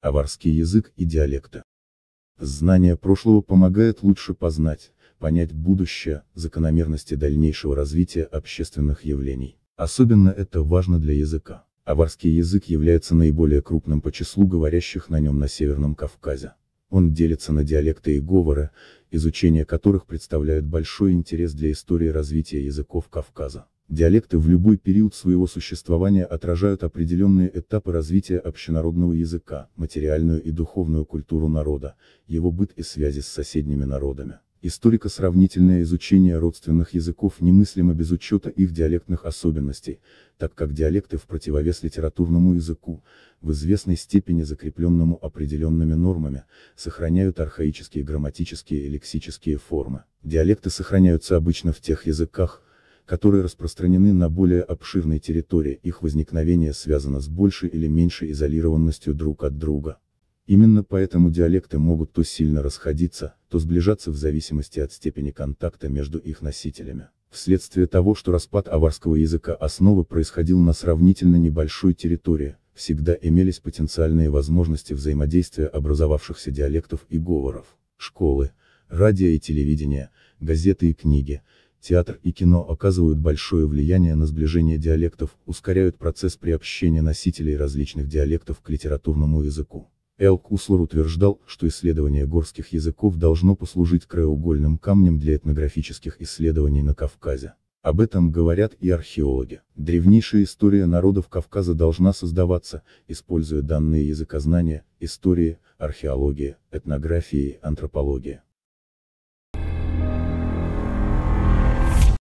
Аварский язык и диалекты. Знание прошлого помогает лучше понять будущее, закономерности дальнейшего развития общественных явлений. Особенно это важно для языка. Аварский язык является наиболее крупным по числу говорящих на нем на Северном Кавказе. Он делится на диалекты и говоры, изучение которых представляет большой интерес для истории развития языков Кавказа. Диалекты в любой период своего существования отражают определенные этапы развития общенародного языка, материальную и духовную культуру народа, его быт и связи с соседними народами. Историко-сравнительное изучение родственных языков немыслимо без учета их диалектных особенностей, так как диалекты в противовес литературному языку, в известной степени закрепленному определенными нормами, сохраняют архаические грамматические и лексические формы. Диалекты сохраняются обычно в тех языках, которые распространены на более обширной территории, их возникновение связано с большей или меньшей изолированностью друг от друга. Именно поэтому диалекты могут то сильно расходиться, то сближаться в зависимости от степени контакта между их носителями. Вследствие того, что распад аварского языка основы происходил на сравнительно небольшой территории, всегда имелись потенциальные возможности взаимодействия образовавшихся диалектов и говоров. Школы, радио и телевидение, газеты и книги, театр и кино оказывают большое влияние на сближение диалектов, ускоряют процесс приобщения носителей различных диалектов к литературному языку. Л. Куслер утверждал, что исследование горских языков должно послужить краеугольным камнем для этнографических исследований на Кавказе. Об этом говорят и археологи. Древнейшая история народов Кавказа должна создаваться, используя данные языкознания, истории, археологии, этнографии, антропологии.